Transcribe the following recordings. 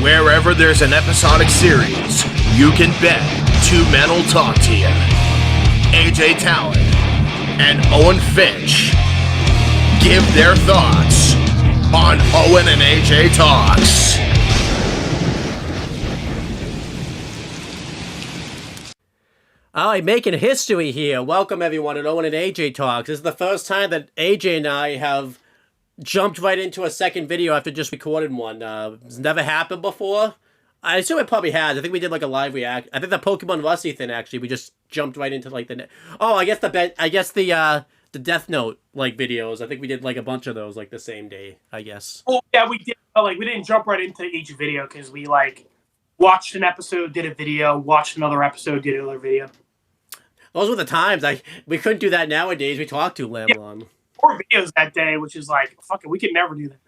Wherever there's an episodic series, you can bet two men will talk to you. AJ Talon and Owen Finch give their thoughts on Owen and AJ Talks. All right, making history here. Welcome everyone to Owen and AJ Talks. This is the first time that AJ and I have jumped right into a second video after just recording one. It's never happened before. I assume it probably has. I think we did like a live react. I think the Pokemon Rusty thing actually. We just jumped right into like the. Oh, I guess the Death Note like videos. I think we did like a bunch of those like the same day. I guess. Oh yeah, we did. Like we didn't jump right into each video because we like watched an episode, did a video, watched another episode, did another video. Those were the times. We couldn't do that nowadays. We talked too long. 4 videos that day, which is like fuck it. We could never do that.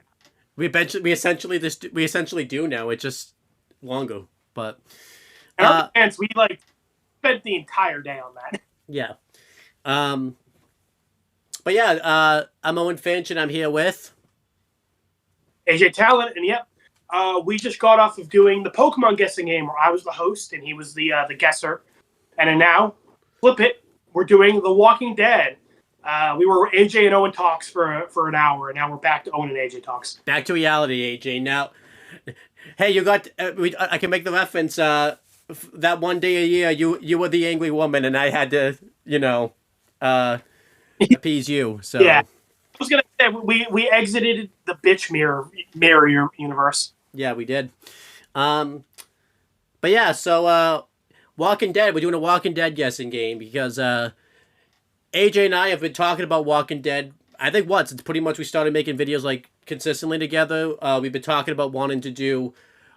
We essentially do now. It's just longer, but and we like spent the entire day on that. Yeah. But yeah, I'm Owen Finch, and I'm here with AJ Talon, and yep, we just got off of doing the Pokemon guessing game where I was the host and he was the guesser, and then now flip it, we're doing The Walking Dead. We were AJ and Owen Talks for an hour, and now we're back to Owen and AJ Talks. Back to reality, AJ. Now, hey, you got? I can make the reference. That one day a year, you were the angry woman, and I had to, appease you. So yeah, I was gonna say we exited the bitch mirror universe. Yeah, we did. But yeah, so Walking Dead. We're doing a Walking Dead guessing game because AJ and I have been talking about Walking Dead, I think once. It's pretty much we started making videos like consistently together. We've been talking about wanting to do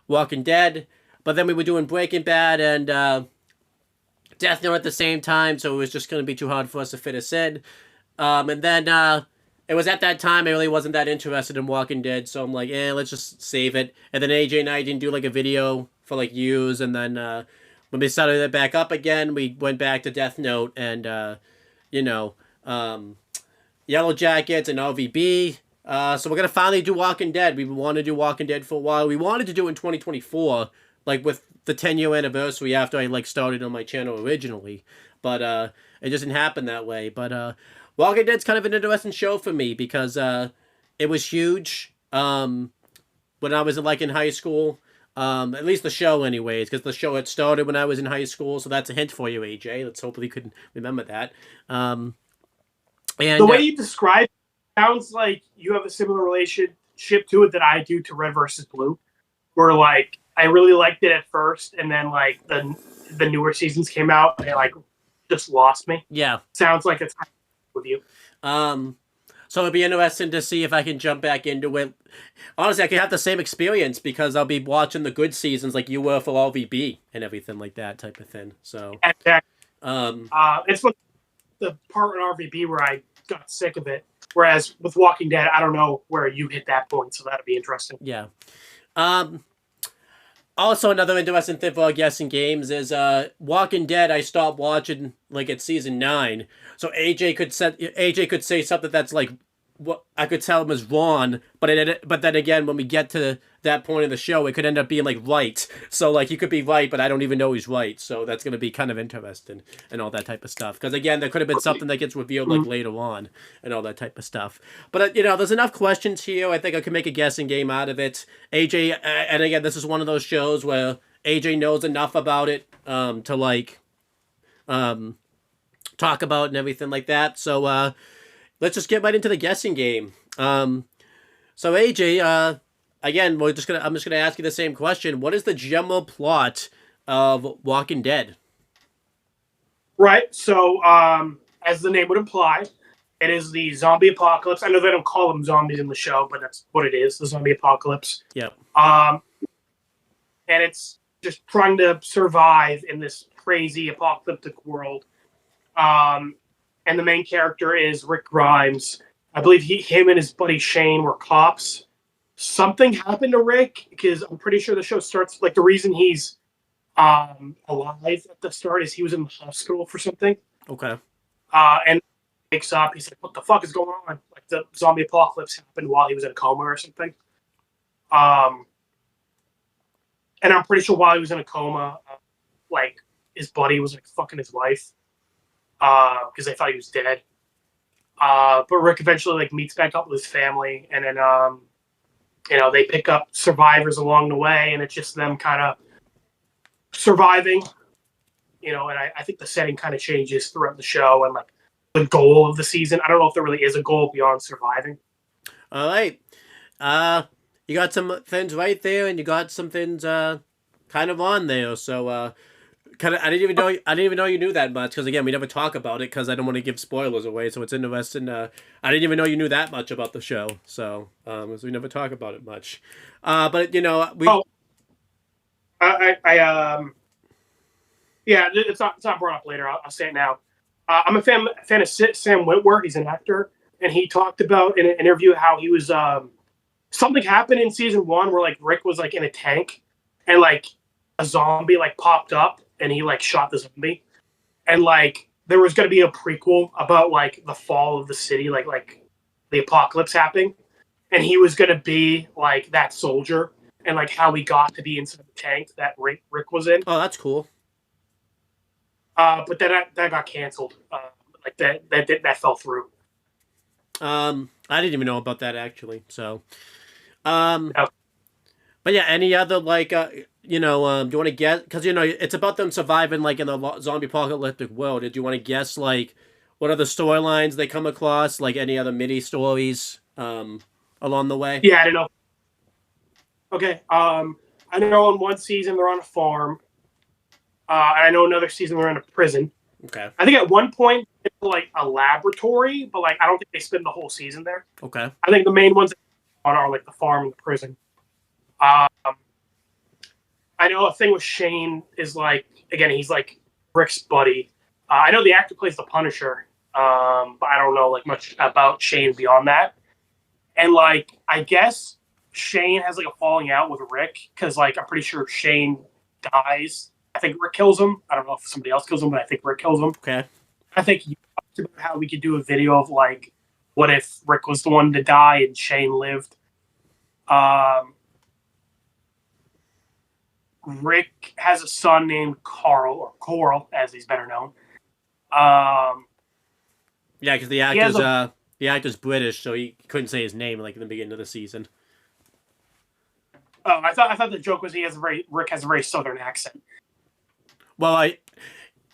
Walking Dead, but then we were doing Breaking Bad and Death Note at the same time, so it was just going to be too hard for us to fit us in. And then it was at that time I really wasn't that interested in Walking Dead, so I'm like, let's just save it. And then AJ and I didn't do like a video for like years, and then when we started it back up again, we went back to Death Note and Yellow Jackets and RVB. So we're going to finally do Walking Dead. We've been wanting to do Walking Dead for a while. We wanted to do it in 2024, like with the 10-year anniversary after I like started on my channel originally. But it just didn't happen that way. But Walking Dead's kind of an interesting show for me because it was huge when I was in high school. At least the show anyways, because the show had started when I was in high school, so that's a hint for you, AJ. Let's hopefully you can remember that. And the way you describe it sounds like you have a similar relationship to it that I do to Red versus Blue, where like I really liked it at first, and then like the newer seasons came out and they like just lost me. Yeah. Sounds like it's with you. So it'd be interesting to see if I can jump back into it. Honestly, I could have the same experience because I'll be watching the good seasons like you were for RVB and everything like that type of thing. So exactly. It's the part in RVB where I got sick of it. Whereas with Walking Dead, I don't know where you hit that point, so that'll be interesting. Yeah. Also, another interesting thing for our guessing games is Walking Dead. I stopped watching like at season 9, so AJ could say something that's like what I could tell him is wrong, but then again, when we get to that point of the show, it could end up being like right. So like he could be right, but I don't even know he's right. So that's gonna be kind of interesting and all that type of stuff. Because again, there could have been something that gets revealed like later on and all that type of stuff. But there's enough questions here. I think I can make a guessing game out of it. AJ, and again, this is one of those shows where AJ knows enough about it to like talk about and everything like that. So let's just get right into the guessing game. So AJ, again, I'm just gonna ask you the same question. What is the general plot of Walking Dead? Right. So, as the name would imply, it is the zombie apocalypse. I know they don't call them zombies in the show, but that's what it is, the zombie apocalypse. Yep. And it's just trying to survive in this crazy apocalyptic world. And the main character is Rick Grimes. I believe him and his buddy Shane were cops. Something happened to Rick, because I'm pretty sure the show starts, like the reason he's alive at the start is he was in the hospital for something. Okay. And wakes up, he's like, what the fuck is going on? Like the zombie apocalypse happened while he was in a coma or something. And I'm pretty sure while he was in a coma, like his buddy was like fucking his wife because they thought he was dead. But Rick eventually like meets back up with his family, and then they pick up survivors along the way, and it's just them kind of surviving. And I think the setting kind of changes throughout the show, and like the goal of the season. I don't know if there really is a goal beyond surviving. All right. You got some things right there, and you got some things kind of on there. So kind of, I didn't even know you knew that much, because again, we never talk about it because I don't want to give spoilers away. So it's interesting. I didn't even know you knew that much about the show. So we never talk about it much. But we. Oh, yeah, it's not brought up later. I'll say it now. I'm a fan of Sam Witwer. He's an actor, and he talked about in an interview how he was something happened in season 1 where like Rick was like in a tank, and like a zombie like popped up, and he like shot the zombie, and like there was going to be a prequel about like the fall of the city, like the apocalypse happening, and he was going to be like that soldier, and like how he got to be inside the tank that Rick was in. Oh, that's cool. But then that got canceled. Like that fell through. I didn't even know about that actually. So, Okay. But yeah, any other like do you want to guess? Because it's about them surviving like in the zombie apocalyptic world. Did you want to guess like what other storylines they come across? Like any other mini stories along the way? Yeah, I don't know. Okay. I know in one season they're on a farm. And I know another season they're in a prison. Okay. I think at one point it's like a laboratory, but like I don't think they spend the whole season there. Okay. I think the main ones are like the farm and the prison. I know a thing with Shane is like, again, he's like Rick's buddy. I know the actor plays the Punisher, but I don't know like much about Shane beyond that. And like, I guess Shane has like a falling out with Rick because like I'm pretty sure Shane dies. I think Rick kills him. I don't know if somebody else kills him, but I think Rick kills him. Okay. I think you talked about how we could do a video of like, what if Rick was the one to die and Shane lived. Rick has a son named Carl, or Coral, as he's better known. Yeah, because the actor's British, so he couldn't say his name like in the beginning of the season. Oh, I thought the joke was Rick has a very southern accent. Well,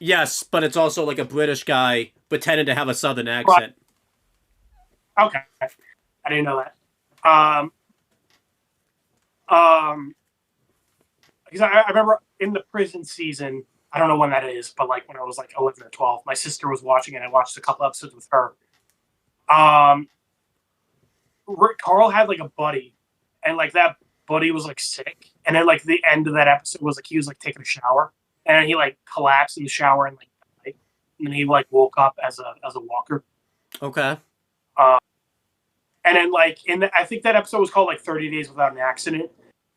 yes, but it's also like a British guy pretending to have a southern accent. Right. Okay, I didn't know that. Because I remember in the prison season, I don't know when that is, but like when I was like 11 or 12, my sister was watching it. I watched a couple episodes with her. Carl had like a buddy, and like that buddy was like sick, and then like the end of that episode was like he was like taking a shower, and he like collapsed in the shower and like died. And then he like woke up as a walker. Okay. And then like I think that episode was called like 30 Days Without an Accident,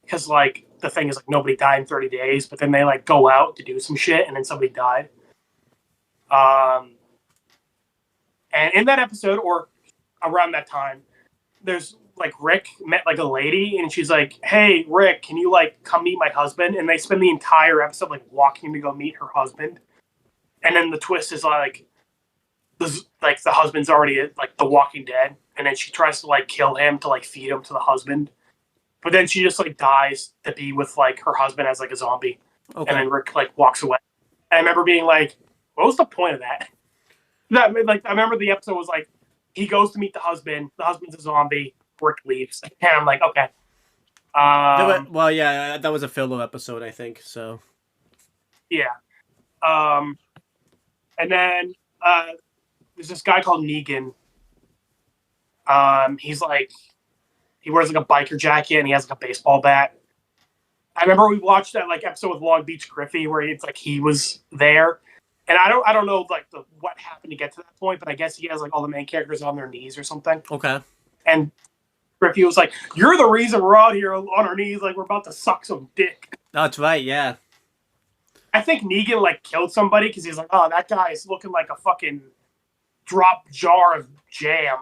because like the thing is like nobody died in 30 days, but then they like go out to do some shit and then somebody died. And in that episode or around that time, there's like Rick met like a lady and she's like, "Hey Rick, can you like come meet my husband?" And they spend the entire episode like walking to go meet her husband. And then the twist is like the husband's already like The Walking Dead, and then she tries to like kill him to like feed him to the husband. But then she just like dies to be with like her husband as like a zombie. Okay. And then Rick like walks away. And I remember being like, what was the point of that? Like I remember the episode was like he goes to meet the husband's a zombie, Rick leaves. And I'm like, okay. Well, yeah, that was a filler episode, I think. So yeah. And then there's this guy called Negan. He's like he wears like a biker jacket and he has like a baseball bat. I remember we watched that like episode with Long Beach Griffey where it's like he was there, and I don't know like what happened to get to that point, but I guess he has like all the main characters on their knees or something. Okay. And Griffey was like, "You're the reason we're out here on our knees, like we're about to suck some dick." That's right. Yeah. I think Negan like killed somebody because he's like, "Oh, that guy's looking like a fucking drop jar of jam."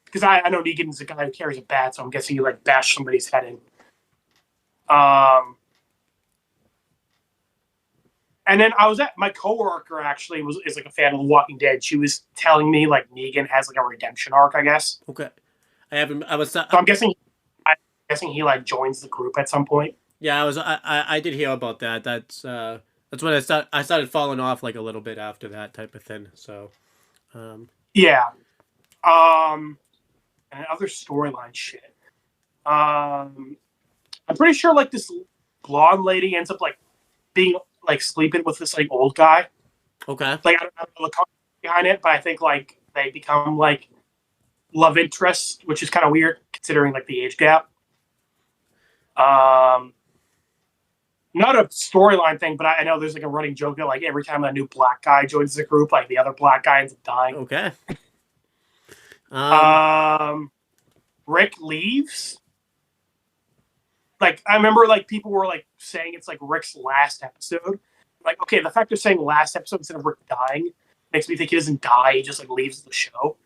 Because I know Negan's the guy who carries a bat, so I'm guessing he like bashed somebody's head in. Um, and then I was at my coworker actually is like a fan of The Walking Dead. She was telling me like Negan has like a redemption arc, I guess. Okay. I haven't. I was. So I'm guessing he like joins the group at some point. Yeah, I was. I did hear about that. That's when I started falling off like a little bit after that type of thing. So, Yeah. And other storyline shit. I'm pretty sure like this blonde lady ends up like being like sleeping with this like old guy. okay. Like I don't know the concept behind it, but I think like they become like love interests, which is kind of weird considering like the age gap. Not a storyline thing, but I know there's like a running joke that like every time a new black guy joins the group, like the other black guy ends up dying. Okay. Rick leaves. Like I remember, like people were like saying it's like Rick's last episode. Like, okay, the fact they're saying last episode instead of Rick dying makes me think he doesn't die. He just like leaves the show.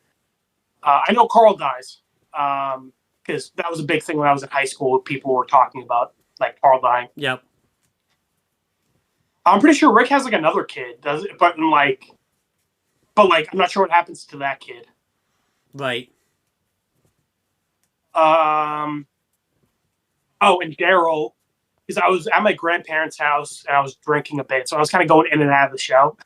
I know Carl dies because that was a big thing when I was in high school. People were talking about like Carl dying. Yep. I'm pretty sure Rick has like another kid, does it? But I'm not sure what happens to that kid. Right. Oh, and Daryl, because I was at my grandparents' house and I was drinking a bit, so I was kind of going in and out of the show.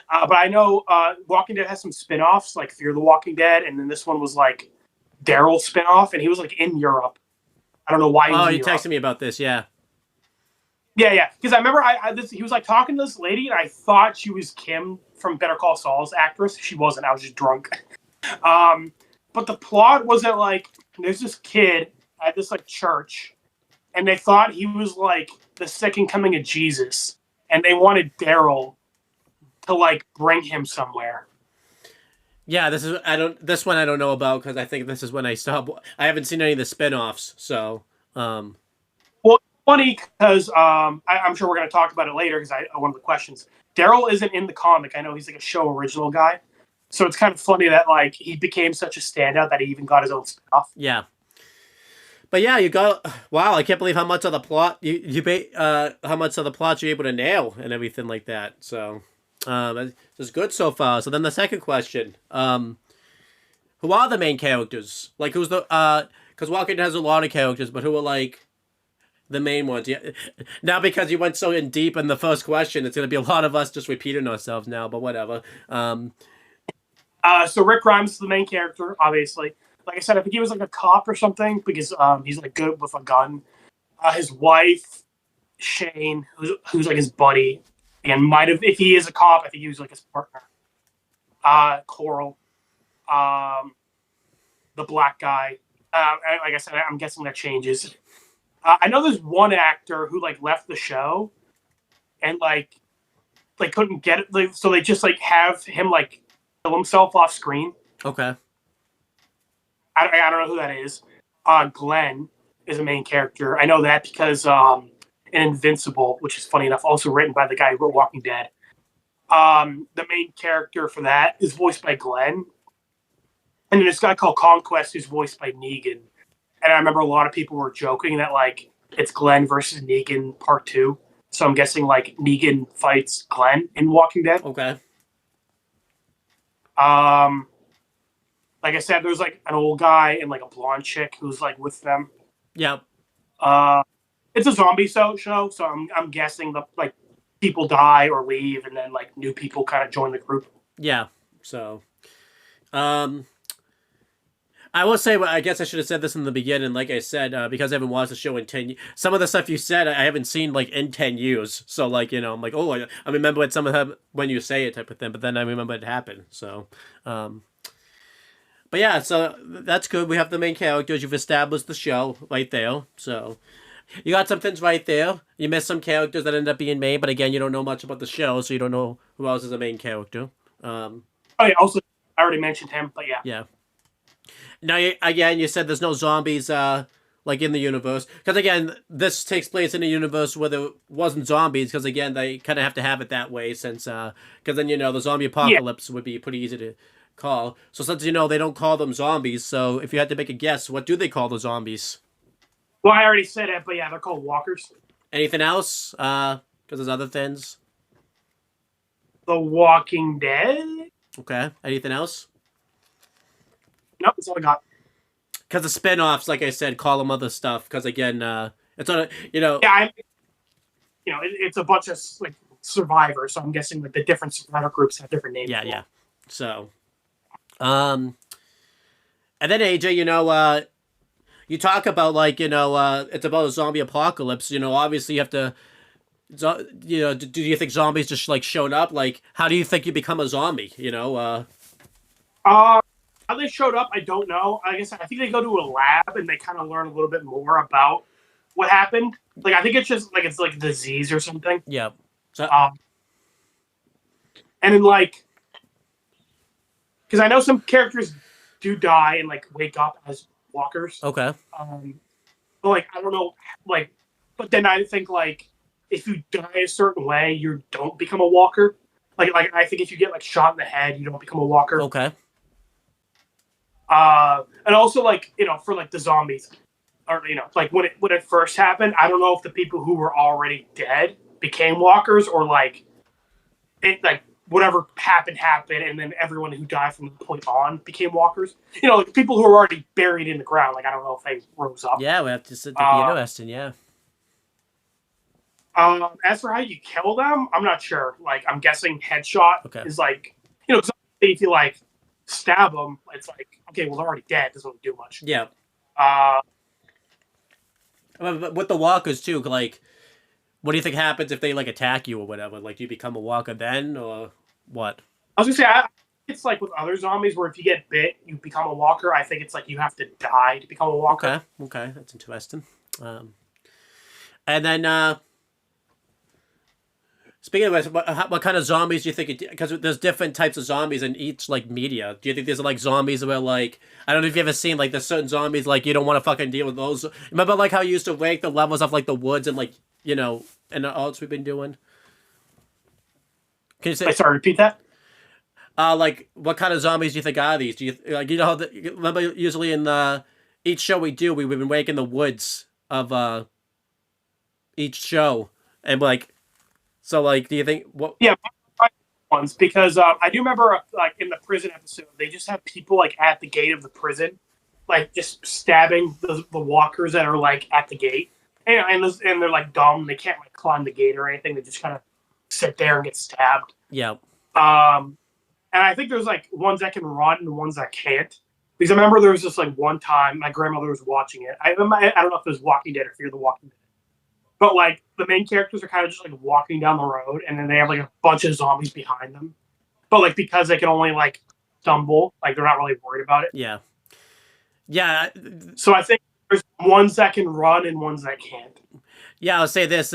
But I know Walking Dead has some spin-offs, like Fear the Walking Dead, and then this one was like Daryl's spin-off, and he was like in Europe. I don't know why he was in you Europe. texted me about this, yeah. Yeah. Because I remember he was like talking to this lady, and I thought she was Kim from Better Call Saul's actress. She wasn't. I was just drunk. But the plot was that like there's this kid at this like church, and they thought he was like the second coming of Jesus, and they wanted Daryl to like bring him somewhere. Yeah, this one I don't know about because I think this is when I stopped. I haven't seen any of the spin-offs, so Well, funny because I'm sure we're going to talk about it later because one of the questions. Daryl isn't in the comic. I know he's like a show original guy, so it's kind of funny that like he became such a standout that he even got his own spin-off. Yeah. But yeah, you got wow! I can't believe how much of the plot how much of the plot you're able to nail and everything like that. So, it's good so far. So then the second question, who are the main characters? Like who's the because Walking Dead has a lot of characters, but who are like the main ones? Yeah. Now because you went so in deep in the first question, it's gonna be a lot of us just repeating ourselves now. But whatever. So Rick Grimes is the main character, obviously. Like I said, I think he was like a cop or something because he's like good with a gun. His wife, Shane, who's like his buddy, and might have, if he is a cop, I think he was like his partner. Coral, the black guy. Like I said, I'm guessing that changes. I know there's one actor who like left the show, and like couldn't get it, like, so they just like have him like kill himself off screen. Okay. I don't know who that is. Glenn is a main character. I know that because in Invincible, which is funny enough, also written by the guy who wrote Walking Dead. The main character for that is voiced by Glenn. And then this guy called Conquest who's voiced by Negan. And I remember a lot of people were joking that like it's Glenn versus Negan part 2. So I'm guessing like Negan fights Glenn in Walking Dead. Okay. Like I said, there's like an old guy and like a blonde chick who's like with them. Yep. It's a zombie show, so I'm guessing the like people die or leave, and then like new people kind of join the group. Yeah. So, I will say, I guess I should have said this in the beginning. Like I said, because I haven't watched the show in 10 years, some of the stuff you said I haven't seen like in 10 years. So like, you know, I'm like, oh, I remember what some of them when you say it type of thing, but then I remember it happened. So, but yeah, so that's good. We have the main characters. You've established the show right there. So you got some things right there. You missed some characters that end up being made, but again, you don't know much about the show, so you don't know who else is a main character. Oh yeah, also I already mentioned him, but yeah. Yeah. Now, again, you said there's no zombies, like in the universe, because again, this takes place in a universe where there wasn't zombies, because again, they kind of have to have it that way, since, because then, you know, the zombie apocalypse would be pretty easy to call. So since, you know, they don't call them zombies, so if you had to make a guess, what do they call the zombies? Well, I already said it, but yeah, they're called walkers. Anything else? Because there's other things. The Walking Dead. Okay. Anything else? Nope, that's all I got. Because the spin-offs, like I said, call them other stuff. Because again, it's on a, Yeah, it's a bunch of like survivors, so I'm guessing like the different survivor groups have different names. Yeah. So, and then AJ, you talk about like it's about a zombie apocalypse. Obviously you have to, do you think zombies just like showed up? Like, how do you think you become a zombie? How they showed up, I don't know. I think they go to a lab and they kind of learn a little bit more about what happened. Like, I think it's just like it's like a disease or something. Yeah. So, and then like, because I know some characters do die and like wake up as walkers. okay. But like I don't know, like, but then I think like if you die a certain way, you don't become a walker. Like I think if you get like shot in the head, you don't become a walker. Okay. And also like for like the zombies, or like when it first happened, I don't know if the people who were already dead became walkers or like it like whatever happened, and then everyone who died from the point on became walkers. Like people who were already buried in the ground. Like I don't know if they rose up. Yeah, we have to sit to be interesting. Yeah. As for how you kill them, I'm not sure. Like I'm guessing headshot is like if you like stab them, it's like okay, well they're already dead. Doesn't really do much. Yeah. But with the walkers too, like, what do you think happens if they like attack you or whatever? Like, do you become a walker then, or what? I was gonna say it's like with other zombies where if you get bit, you become a walker. I think it's like you have to die to become a walker. Okay, that's interesting. And then speaking of which, what kind of zombies do you think? Because there's different types of zombies in each like media. Do you think there's like zombies where like I don't know if you've ever seen like there's certain zombies like you don't want to fucking deal with those. Remember like how you used to rank the levels of like the woods and like and the odds we've been doing. Can you say? Sorry, repeat that. Like what kind of zombies do you think are these? Do you like remember usually in each show we've been ranking the woods of each show and like. So, like, do you think what? Yeah, ones because I do remember like in the prison episode, they just have people like at the gate of the prison, like just stabbing the walkers that are like at the gate, and they're like dumb, they can't like climb the gate or anything. They just kind of sit there and get stabbed. Yeah. And I think there's like ones that can run and ones that can't. Because I remember there was just like one time my grandmother was watching it. I don't know if it was Walking Dead or Fear the Walking Dead. But like the main characters are kind of just like walking down the road, and then they have like a bunch of zombies behind them. But like because they can only like stumble, like they're not really worried about it. Yeah. Yeah. So I think there's ones that can run and ones that can't. Yeah, I'll say this: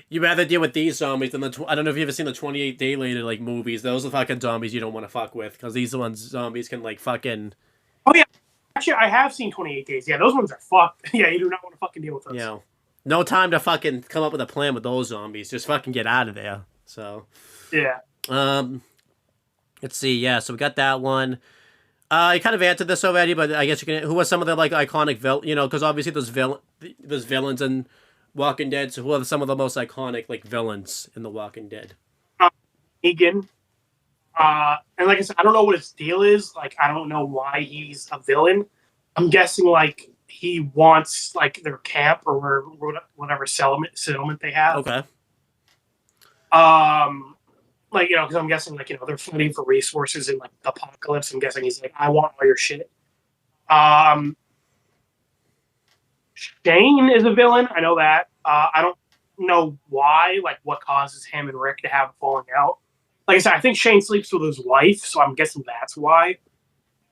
you rather deal with these zombies than I don't know if you ever seen the 28 Day Later like movies. Those are fucking zombies you don't want to fuck with because these zombies can like fucking. Oh yeah, actually I have seen 28 Days. Yeah, those ones are fucked. Yeah, you do not want to fucking deal with those. Yeah. No time to fucking come up with a plan with those zombies. Just fucking get out of there. So. Yeah. Let's see. Yeah, so we got that one. I kind of answered this already, but I guess you can. Who are some of the like iconic because obviously there's villains in Walking Dead. So who are some of the most iconic like villains in The Walking Dead? Negan. And like I said, I don't know what his deal is. Like I don't know why he's a villain. I'm guessing like he wants like their camp or whatever settlement they have. Okay. Like because I'm guessing like they're fighting for resources in like the apocalypse. I'm guessing he's like, I want all your shit. Shane is a villain. I know that. I don't know why. Like what causes him and Rick to have a falling out. Like I said, I think Shane sleeps with his wife, so I'm guessing that's why.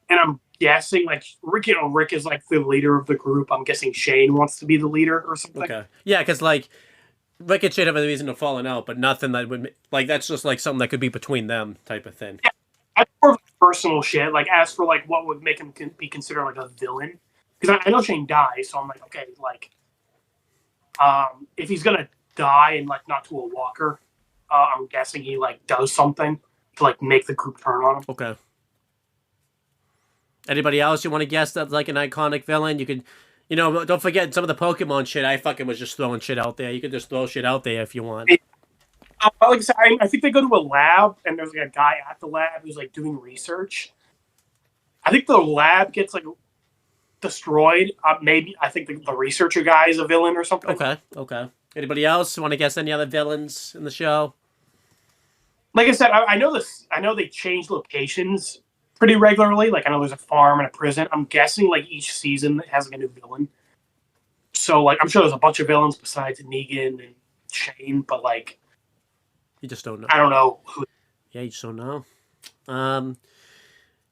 And I'm guessing like Rick is like the leader of the group. I'm guessing Shane wants to be the leader or something. Okay. Yeah, because like Rick and Shane have a reason to falling out, but nothing that would like that's just like something that could be between them type of thing. Yeah, that's more of personal shit. Like as for like what would make him be considered like a villain, because I know Shane dies, so I'm like okay, like if he's gonna die and like not to a walker, I'm guessing he like does something to like make the group turn on him. Okay. Anybody else you want to guess that's like an iconic villain? You could don't forget some of the Pokemon shit. I fucking was just throwing shit out there. You can just throw shit out there if you want. Like I said, I think they go to a lab, and there's like a guy at the lab who's like doing research. I think the lab gets like destroyed. Maybe I think the researcher guy is a villain or something. Okay. Anybody else want to guess any other villains in the show? Like I said, I know this. I know they change locations pretty regularly. Like I know there's a farm and a prison. I'm guessing like each season has like a new villain. So like I'm sure there's a bunch of villains besides Negan and Shane, but like you just don't know. I don't know who. Yeah, you just don't know.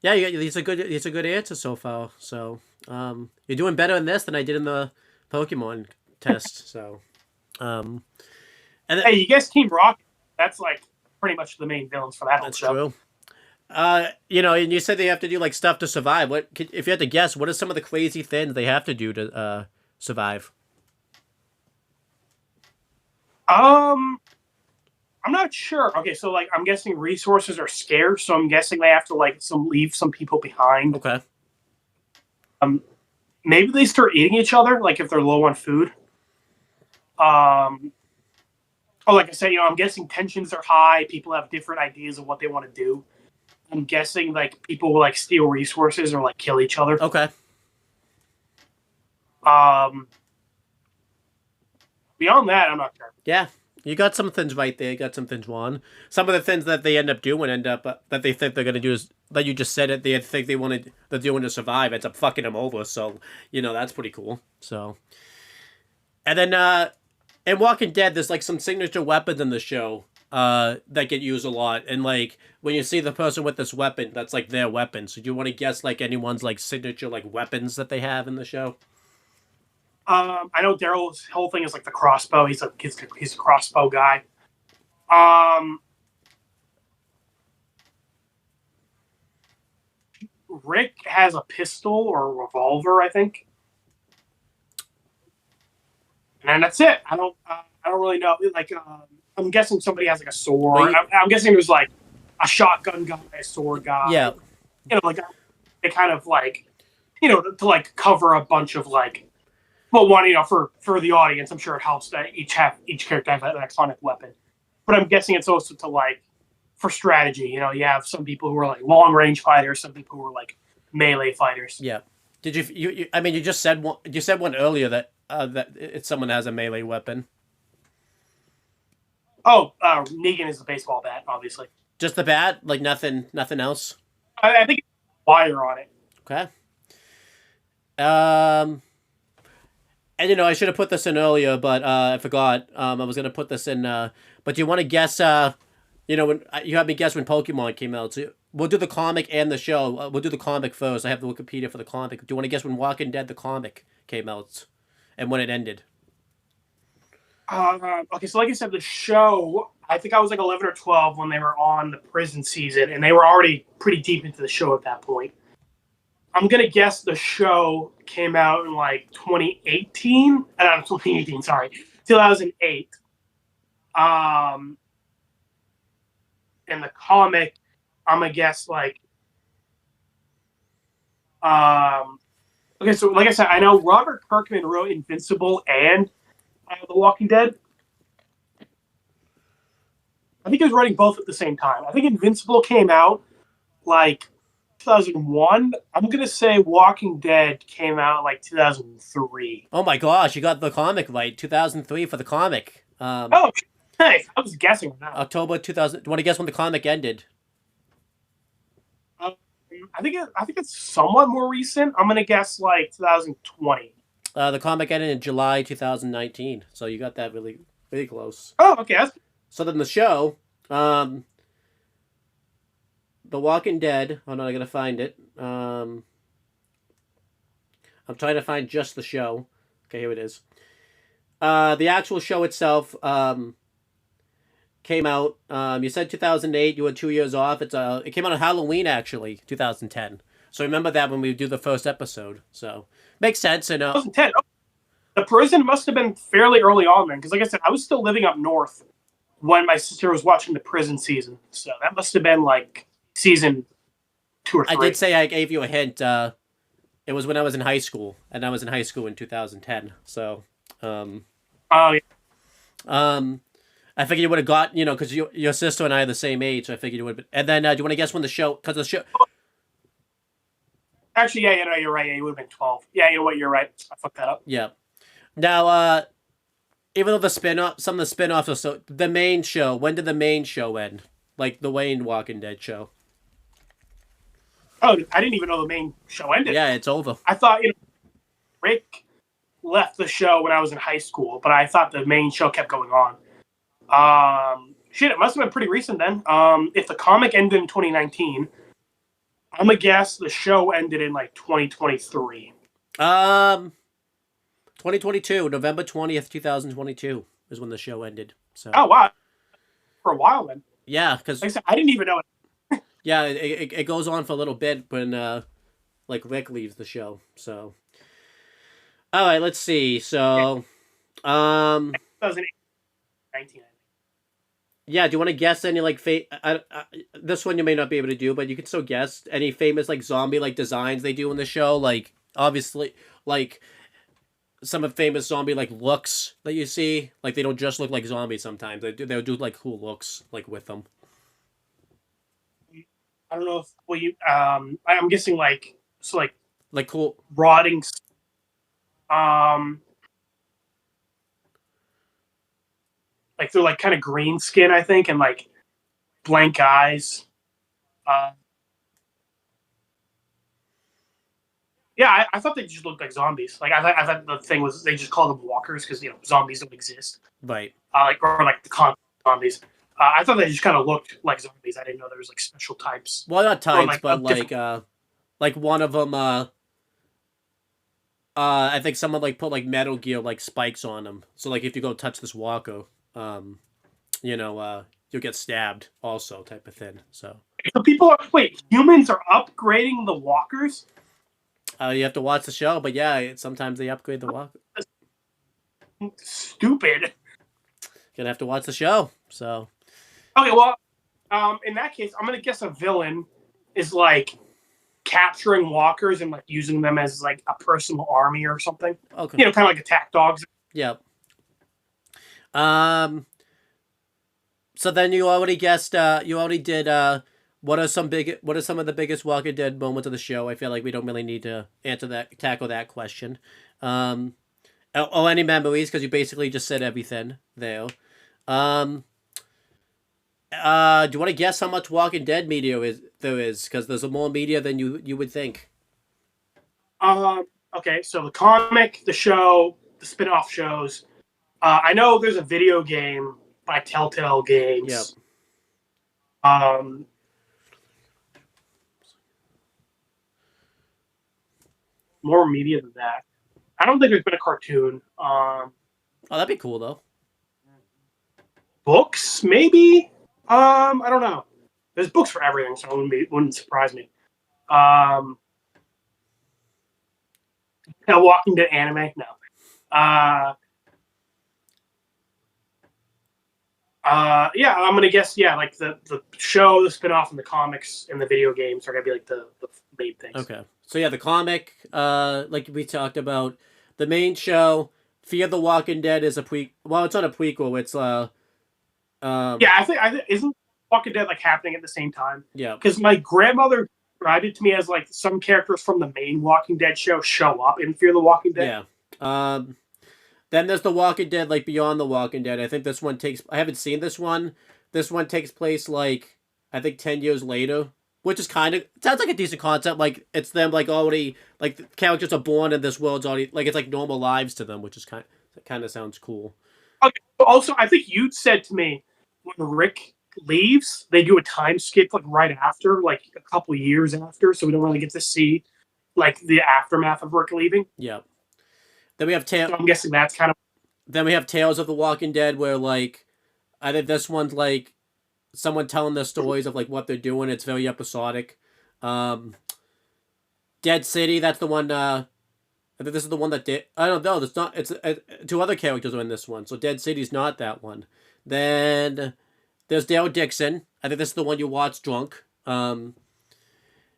Yeah, these are good answers so far. So you're doing better in this than I did in the Pokemon test. So and hey, you guessed Team Rocket. That's like pretty much the main villains for that whole show. True. And you said they have to do like stuff to survive. If you had to guess, what are some of the crazy things they have to do to survive? I'm not sure. Okay, so like I'm guessing resources are scarce, so I'm guessing they have to like leave some people behind. Okay. Maybe they start eating each other, like if they're low on food. Like I said, I'm guessing tensions are high. People have different ideas of what they want to do. I'm guessing like people will like steal resources or like kill each other. Okay. Beyond that, I'm not sure. Yeah, you got some things right there. You got some things wrong. Some of the things that they end up doing that they think they're gonna do is that you just said it. They think they're doing to survive. Ends up fucking them over. So that's pretty cool. So, and then in Walking Dead, there's like some signature weapons in the show that get used a lot. And like when you see the person with this weapon, that's like their weapon. So do you want to guess like anyone's like signature like weapons that they have in the show? I know Daryl's whole thing is like the crossbow. He's a crossbow guy. Rick has a pistol or a revolver, I think, and that's it. I don't really know. Like, I'm guessing somebody has like a sword. I'm guessing there's like a shotgun guy, a sword guy. Yeah. Like they kind of like, to like cover a bunch of like. Well, one, for the audience, I'm sure it helps that each character has an iconic weapon. But I'm guessing it's also to like, for strategy. You have some people who are like long range fighters, some people who are like melee fighters. Yeah. Did you? I mean, you just said one. You said one earlier that it's someone has a melee weapon. Oh, Negan is the baseball bat, obviously. Just the bat, like nothing else. I think it's wire on it. Okay. And I should have put this in earlier, but I forgot. I was gonna put this in. But do you want to guess? When you had me guess when Pokemon came out. So we'll do the comic and the show. We'll do the comic first. I have the Wikipedia for the comic. Do you want to guess when Walking Dead the comic came out, and when it ended? Okay, so like I said, the show. I think I was like 11 or 12 when they were on the prison season, and they were already pretty deep into the show at that point. I'm gonna guess the show came out in like 2018. 2018, sorry, 2008. In the comic, I'm gonna guess like. Okay, so like I said, I know Robert Kirkman wrote Invincible and The Walking Dead. I think he was writing both at the same time. I think Invincible came out like 2001. I'm going to say Walking Dead came out like 2003. Oh my gosh, you got the comic right. 2003 for the comic. Oh, nice. I was guessing on that. October 2000. Do you want to guess when the comic ended? I think it's somewhat more recent. I'm going to guess like 2020. The comic ended in July 2019. So you got that really, really close. Oh, okay. So then the show, The Walking Dead. Oh no, I gotta find it. I'm trying to find just the show. Okay, here it is. The actual show itself came out. You said 2008. You were 2 years off. It came out on Halloween actually, 2010. So remember that when we do the first episode. So makes sense. And 2010. The prison must have been fairly early on then, because like I said, I was still living up north when my sister was watching the prison season. So that must have been like season 2 or 3. I did say I gave you a hint. It was when I was in high school, and I was in high school in 2010. So, Oh yeah. um, I figured you would have got, because your sister and I are the same age. So I figured you would have. And then, do you want to guess when the show? Because the show. Actually, yeah, no, you're right. Yeah, you would have been 12. Yeah, you know what? You're right. I fucked that up. Yeah. Now, even though some of the spin-offs are so, the main show. When did the main show end? Like the Wayne Walking Dead show. Oh, I didn't even know the main show ended. Yeah, it's over. I thought Rick left the show when I was in high school, but I thought the main show kept going on. Shit, it must have been pretty recent then. If the comic ended in 2019, I'm gonna guess the show ended in like 2023. 2022, November 20th, 2022 is when the show ended. So. Oh wow, for a while then. Yeah, because like I said, I didn't even know it. Yeah, it goes on for a little bit when like Rick leaves the show. So, all right, let's see. So, 2019. Yeah, do you want to guess any like this one you may not be able to do, but you can still guess any famous like zombie like designs they do in the show, like obviously like some of famous zombie like looks that you see, like they don't just look like zombies sometimes. They'll do like cool looks like with them. I don't know if I'm guessing like cool rotting like they're like kind of green skin, I think, and like blank eyes. Yeah, I thought they just looked like zombies. Like I thought the thing was they just call them walkers because zombies don't exist. Right. Or like the con zombies. I thought they just kind of looked like zombies. I didn't know there was like special types. Well, not types, like, but like one of them. I think someone like put like Metal Gear like spikes on them. So like if you go touch this walker, you'll get stabbed also type of thing. So humans are upgrading the walkers? You have to watch the show, but yeah, sometimes they upgrade the walker. Stupid. You're gonna have to watch the show. So okay, well, in that case, I'm gonna guess a villain is like capturing walkers and like using them as like a personal army or something. Okay. Kind of like attack dogs. Yep. So then you already guessed. You already did. What are some of the biggest Walking Dead moments of the show? I feel like we don't really need to tackle that question. Any memories? Because you basically just said everything there. Do you want to guess how much Walking Dead media there is? Because there's more media than you would think. Okay, so the comic, the show, the spin-off shows. I know there's a video game by Telltale Games. Yep. More media than that. I don't think there's been a cartoon. Oh, that'd be cool though. Books, maybe. I don't know. There's books for everything, so it wouldn't surprise me. Walking Dead anime, no. Yeah, I'm gonna guess. Yeah, like the show, the spinoff, and the comics and the video games are gonna be like the main things. Okay, so yeah, the comic, like we talked about, the main show, Fear the Walking Dead is well, it's not a prequel. It's yeah, I think isn't Walking Dead like happening at the same time? Yeah, because my grandmother described it to me as like some characters from the main Walking Dead show show up in Fear the Walking Dead. Yeah. Then there's The Walking Dead, like Beyond the Walking Dead. I think this one I haven't seen this one. This one takes place like I think 10 years later, which is sounds like a decent concept. Like it's them like already like the characters are born and this world's already like it's like normal lives to them, which is kind of sounds cool. Okay. Also, I think you said to me when Rick leaves, they do a time skip like right after, like a couple years after, so we don't really get to see like the aftermath of Rick leaving. Yeah. Then we have So I'm guessing that's kind of. Then we have Tales of the Walking Dead, where like I think this one's like someone telling their stories of like what they're doing. It's very episodic. Dead City, that's the one. I think this is the one that did. I don't know. It's not. It's two other characters are in this one, so Dead City's not that one. Then there's Dale Dixon. I think this is the one you watched drunk.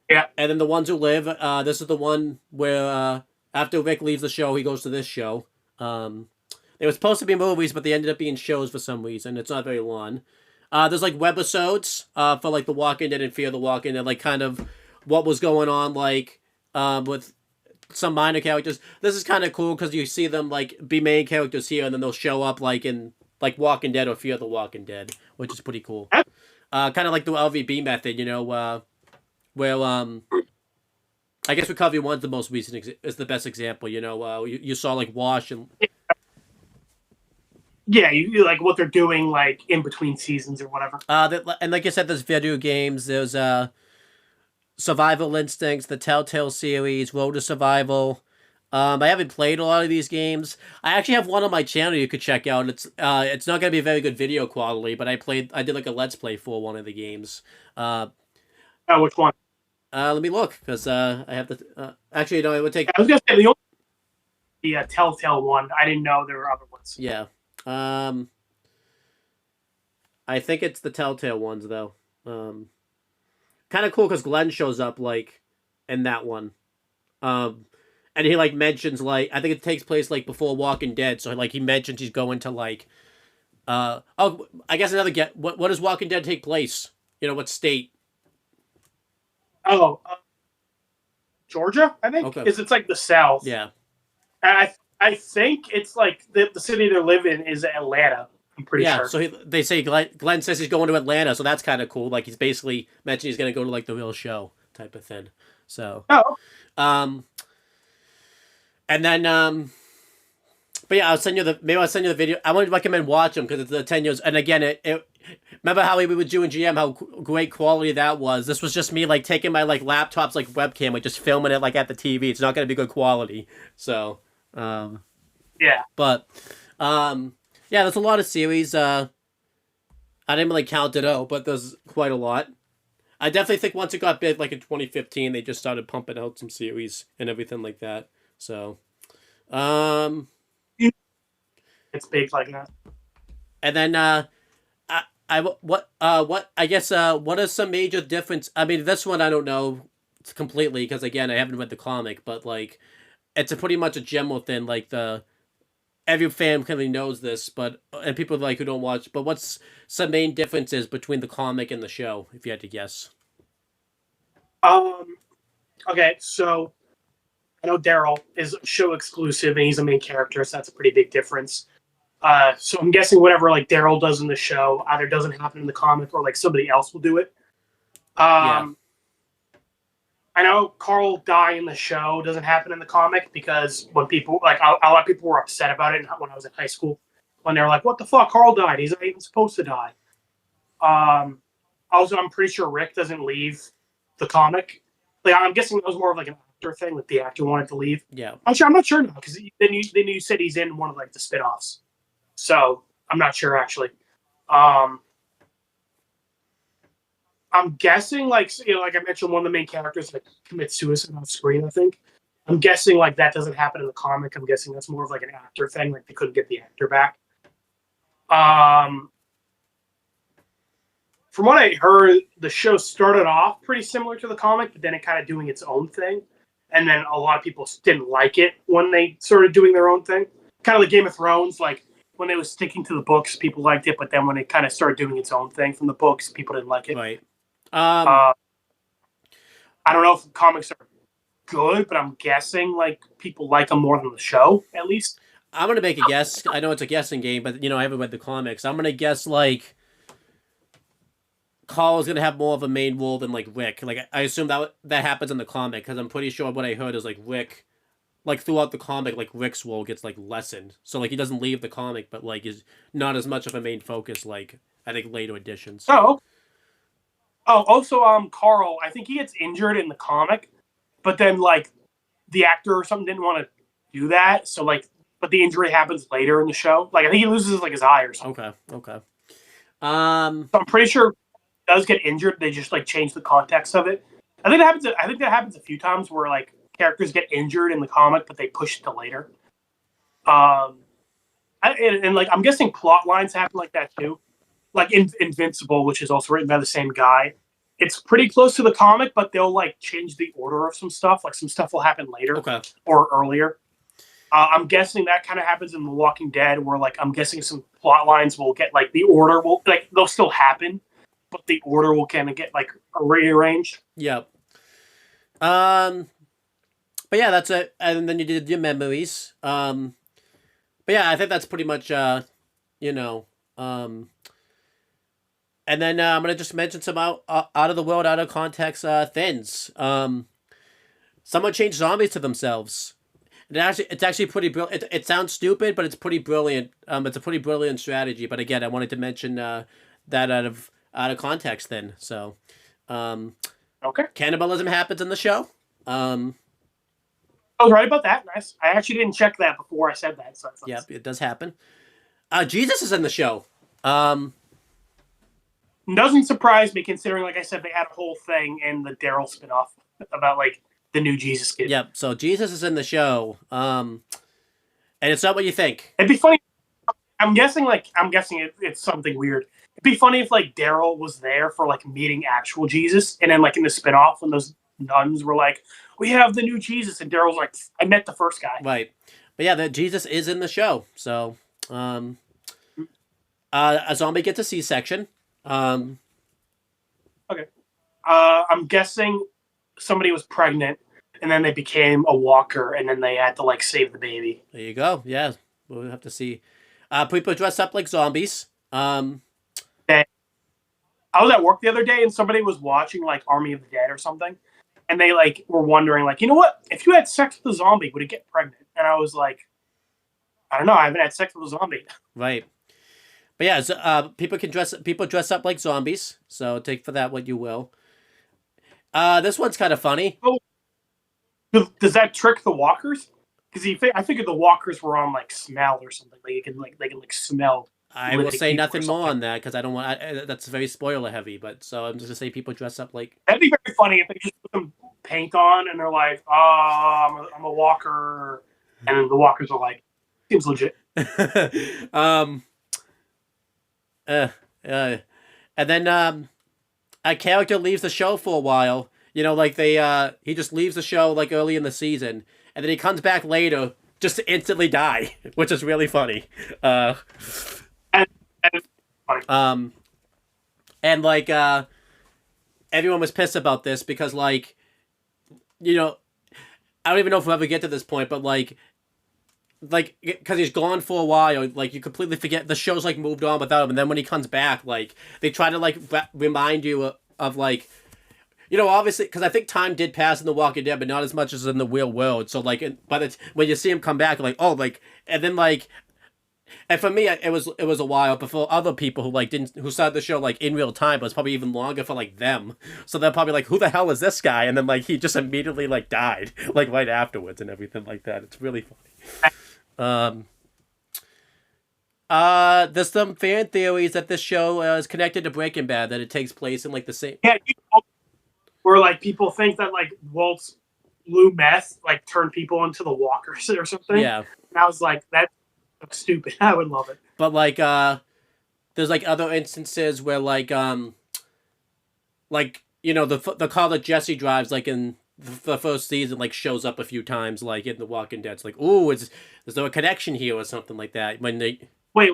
Yeah. And then The Ones Who Live. This is the one where after Rick leaves the show, he goes to this show. They were supposed to be movies, but they ended up being shows for some reason. It's not very long. There's like webisodes for like The Walking Dead and Fear the Walking Dead, like kind of what was going on, like with some minor characters. This is kind of cool because you see them like be main characters here, and then they'll show up like in like Walking Dead or Fear the Walking Dead, which is pretty cool. Kind of like the LVB method, where I guess Recovery One's the most recent is the best example. You saw like Wash and Yeah, you like what they're doing like in between seasons or whatever. and like I said, there's video games. There's Survival Instincts, the Telltale series, Road to Survival. I haven't played a lot of these games. I actually have one on my channel you could check out. It's not gonna be a very good video quality, but I did like a let's play for one of the games. Which one? Let me look because I have to. Actually, no, it would take. I was gonna say the Telltale one. I didn't know there were other ones. Yeah. I think it's the Telltale ones though. Kind of cool because Glenn shows up like in that one. And he like mentions like I think it takes place like before Walking Dead, so like he mentions he's going to like I guess another what does Walking Dead take place? What state? Oh, Georgia, I think. Okay. Because it's like the South. Yeah. And I think it's like the city they live in is Atlanta. I'm pretty sure. Yeah, so they say Glenn says he's going to Atlanta, so that's kind of cool. Like he's basically mentioned he's going to go to like the real show type of thing. So, and then but yeah, I'll send you the video. I would recommend watch them because it's the 10 years. And again, it remember how we were doing GM, how great quality that was. This was just me like taking my like laptop's like webcam, like just filming it like at the TV. It's not going to be good quality. So, yeah, but yeah, there's a lot of series. I didn't really count it out, but there's quite a lot. I definitely think once it got big, like in 2015, they just started pumping out some series and everything like that. So, it's big like that. And then what are some major difference? I mean, this one I don't know completely because again I haven't read the comic, but like it's pretty much a general thing. Like every fan kind of knows this, and people like who don't watch. But what's some main differences between the comic and the show, if you had to guess? Okay, so I know Daryl is show exclusive and he's a main character, so that's a pretty big difference. So I'm guessing whatever like Daryl does in the show either doesn't happen in the comic or like somebody else will do it. Yeah. I know Carl die in the show doesn't happen in the comic because when people like a lot of people were upset about it when I was in high school when they were like, "What the fuck? Carl died. He's not even supposed to die." Also, I'm pretty sure Rick doesn't leave the comic. Like I'm guessing that was more of like an actor thing, like the actor wanted to leave. Yeah. I'm not sure now because then you said he's in one of like the spinoffs, so I'm not sure actually. I'm guessing, like like I mentioned, one of the main characters like commits suicide on screen. I think. I'm guessing like that doesn't happen in the comic. I'm guessing that's more of like an actor thing. Like they couldn't get the actor back. From what I heard, the show started off pretty similar to the comic, but then it kind of doing its own thing. And then a lot of people didn't like it when they started doing their own thing. Kind of like Game of Thrones, like when it was sticking to the books, people liked it, but then when it kind of started doing its own thing from the books, people didn't like it. Right. I don't know if the comics are good, but I'm guessing like people like them more than the show, at least. I'm gonna make a guess. I know it's a guessing game, but I haven't read the comics. I'm gonna guess like Carl is gonna have more of a main role than like Rick. Like I assume that happens in the comic because I'm pretty sure what I heard is like Rick, like throughout the comic, like Rick's role gets like lessened. So like he doesn't leave the comic, but like is not as much of a main focus. Like I think later editions. Also, Carl, I think he gets injured in the comic, but then like the actor or something didn't want to do that, so like, but the injury happens later in the show. Like I think he loses like his eye or something. Okay. So I'm pretty sure he does get injured. They just like change the context of it. I think that happens a few times where like characters get injured in the comic, but they push it to later. And like I'm guessing plot lines happen like that too. Like Invincible, which is also written by the same guy. it's pretty close to the comic, but they'll like change the order of some stuff. Like some stuff will happen later or earlier. I'm guessing that kind of happens in The Walking Dead, where like I'm guessing some plot lines will get like the order will like they'll still happen, but the order will kind of get like rearranged. Yep. But yeah, that's it. And then you did your memories. But yeah, I think that's pretty much you know. And then I'm gonna just mention some out of the world, out of context things. Someone changed zombies to themselves. It's actually pretty brilliant. It sounds stupid, but it's pretty brilliant. It's a pretty brilliant strategy. But again, I wanted to mention that out of context. Then Okay, cannibalism happens in the show. I was right about that. Nice. I actually didn't check that before I said that. So that's Yep, it does happen. Jesus is in the show. Doesn't surprise me considering, like I said, they had a whole thing in the Daryl spinoff about like the new Jesus kid. Yep. So Jesus is in the show. And it's not what you think. It'd be funny. I'm guessing it's something weird. It'd be funny if like Daryl was there for like meeting actual Jesus, and then like in the spinoff when those nuns were like, "We have the new Jesus," and Daryl's like, "I met the first guy." Right. But yeah, the Jesus is in the show. So, a zombie gets a C-section. Okay. I'm guessing somebody was pregnant, and then they became a walker, and then they had to like save the baby. There you go. Yeah, we'll have to see. People dress up like zombies. I was at work the other day, and somebody was watching like Army of the Dead or something, and they like were wondering like, you know what? If you had sex with a zombie, would it get pregnant? And I was like, I don't know. I haven't had sex with a zombie. Right. But yeah, so, people dress up like zombies. So take for that what you will. This one's kind of funny. Oh, does that trick the walkers? Because I figured the walkers were on like smell or something. Like they can smell. I will say nothing more on that because I don't want. That's very spoiler heavy. But so I'm just gonna say people dress up like. That'd be very funny if they just put some paint on and they're like, "Oh, I'm a walker," and then the walkers are like, "Seems legit." And then a character leaves the show for a while. You know, like he just leaves the show like early in the season, and then he comes back later just to instantly die, which is really funny. And like everyone was pissed about this because like, you know, I don't even know if we'll ever get to this point, but like because he's gone for a while, like you completely forget the show's like moved on without him, and then when he comes back, like they try to like remind you of like, you know, obviously because I think time did pass in The Walking Dead, but not as much as in the real world. So like, when you see him come back, like oh, like and then like. And for me, it was a while. But for other people who started the show like in real time, but it's probably even longer for like them. So they're probably like, "Who the hell is this guy?" And then like he just immediately like died like right afterwards and everything like that. It's really funny. There's some fan theories that this show is connected to Breaking Bad, that it takes place in like the same. Yeah, where like people think that like Walt's blue meth like turned people into the walkers or something. Yeah, and I was like, that's stupid. I would love it. But like there's like other instances where like you know the car that Jesse drives like in the first season like shows up a few times like in The Walking Dead. It's like, ooh, is there a connection here or something like that? When they wait,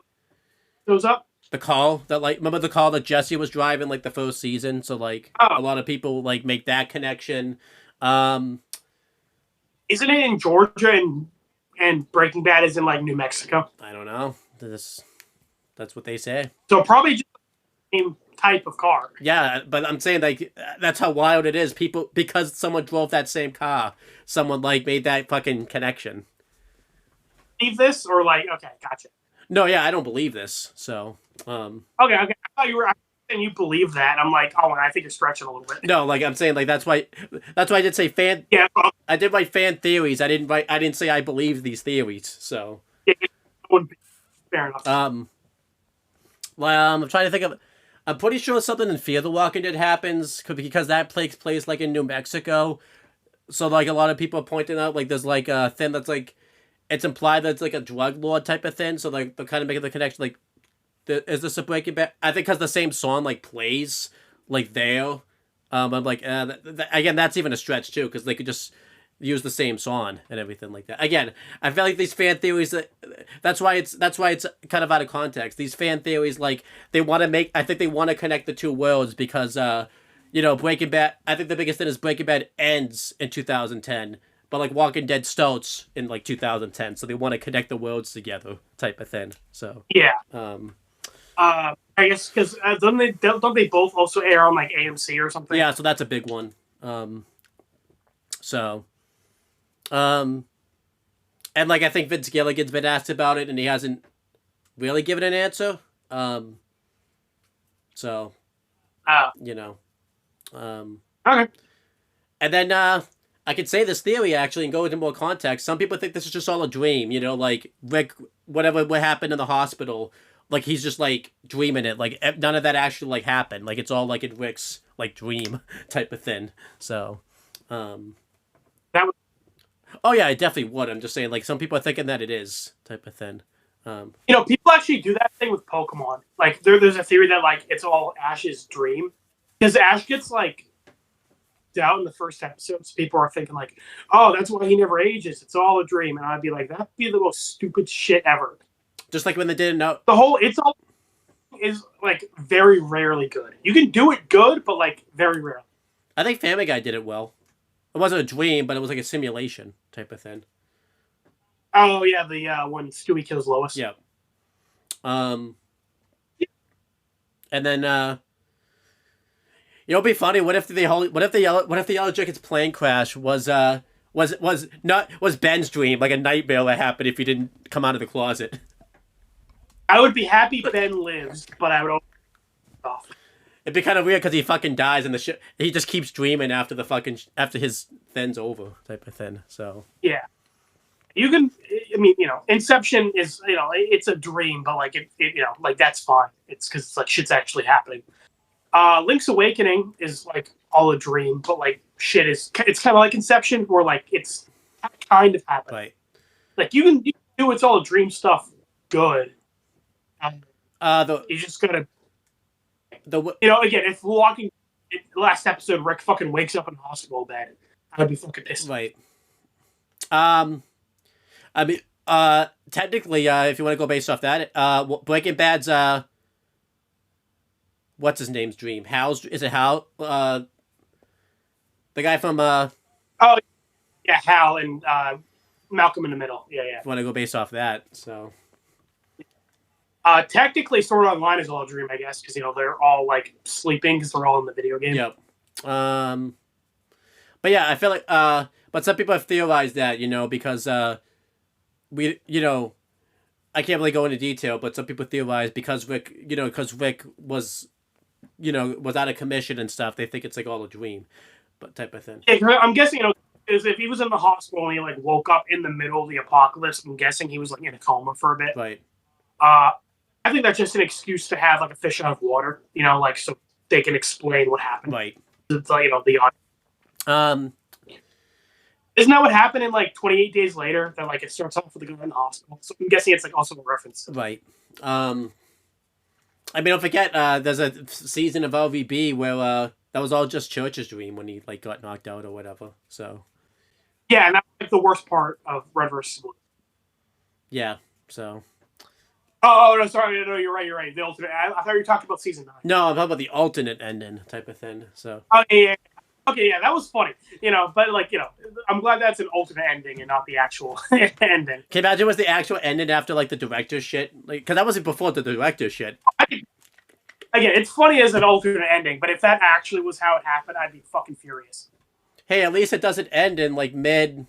shows up the car that like remember the car that Jesse was driving like the first season. So like a lot of people like make that connection. Isn't it in Georgia and Breaking Bad is in like New Mexico? I don't know. That's what they say. So probably just the same type of car. Yeah, but I'm saying like that's how wild it is. People, because someone drove that same car, someone like made that fucking connection. Believe this or like okay, gotcha. No, yeah, I don't believe this. So okay. I thought you were saying you believe that. I'm like, oh, I think you're stretching a little bit. No, like I'm saying like that's why I did say fan. Yeah, I did write fan theories. I didn't say I believe these theories. So yeah, it wouldn't be fair enough. Well, I'm trying to think of. I'm pretty sure something in Fear the Walking Dead happens because that takes place like in New Mexico. So like a lot of people are pointing out like there's like a thing that's like it's implied that it's like a drug lord type of thing. So like they're kind of making the connection like is this a Breaking Bad? I think because the same song like plays like there I'm like, again, that's even a stretch too, because they could just use the same song and everything like that. Again, I feel like these fan theories. That's why it's kind of out of context. These fan theories, like they want to make. I think they want to connect the two worlds because, Breaking Bad. I think the biggest thing is Breaking Bad ends in 2010, but like Walking Dead starts in like 2010, so they want to connect the worlds together, type of thing. So yeah. Um, I guess because don't they both also air on like AMC or something? yeah, so that's a big one. So, and like I think Vince Gilligan's been asked about it, and he hasn't really given an answer. So, you know, Okay. and then I could say this theory actually and go into more context. Some people think this is just all a dream. Like Rick, what happened in the hospital. Like he's just like dreaming it. Like none of that actually like happened. Like it's all like in Rick's like dream type of thing. So, That would, oh yeah, I definitely would. I'm just saying like some people are thinking that it is type of thing. people actually do that thing with Pokemon. Like there's a theory that like it's all Ash's dream because Ash gets like out in the first episode. So people are thinking like, oh, that's why he never ages. It's all a dream, and I'd be like, that'd be the most stupid shit ever. Just like when they didn't know. The whole it's all is like very rarely good. You can do it good, but like very rarely. I think Family Guy did it well. It wasn't a dream, but it was like a simulation type of thing. Oh yeah, the when Stewie kills Lois. Yeah. And then it'd be funny. What if the Yellow Jackets plane crash was Ben's dream, like a nightmare that happened if he didn't come out of the closet. I would be happy Ben lives, but I would open it off. It'd be kind of weird because he fucking dies and he just keeps dreaming after after his thing's over type of thing. So yeah, you can. I mean, Inception is it's a dream, but like it like that's fine. It's because it's like shit's actually happening. Link's Awakening is like all a dream, but like it's kind of like Inception, where like it's kind of happening. Right. Like you can do it's all a dream stuff good. You just gotta. Again, if walking last episode, Rick fucking wakes up in the hospital bed, I'd be fucking pissed. Right. I mean, technically, if you want to go based off that, Breaking Bad's what's his name's dream? Is it Hal? The guy from Oh, yeah, Hal and Malcolm in the Middle. Yeah. If you want to go based off that, so. Technically, Sword Online is all a dream, I guess, because they're all like sleeping because they're all in the video game. Yep. But yeah, I feel like but some people have theorized that because we I can't really go into detail, but some people theorize because Rick was was out of commission and stuff. They think it's like all a dream, but type of thing. Yeah, I'm guessing is if he was in the hospital and he like woke up in the middle of the apocalypse. I'm guessing he was like in a coma for a bit. Right. I think that's just an excuse to have like a fish out of water, like so they can explain what happened. Right. It's like, the isn't that what happened in like 28 Days Later? That like it starts off with the guy in the hospital. So I'm guessing it's like also a reference. Right. I mean, don't forget, there's a season of LVB where that was all just Church's dream when he like got knocked out or whatever. So. Yeah, and that's like the worst part of Red vs. Blue. Yeah. So. Oh no! Sorry, no, you're right. The alternate. I thought you were talking about season 9. No, I'm talking about the alternate ending type of thing. So. Oh yeah. Okay, yeah, that was funny. But like I'm glad that's an alternate ending and not the actual ending. Can you imagine it was the actual ending after like the director's shit? Like, because that wasn't before the director's shit. Again, it's funny as an alternate ending, but if that actually was how it happened, I'd be fucking furious. Hey, at least it doesn't end in like mid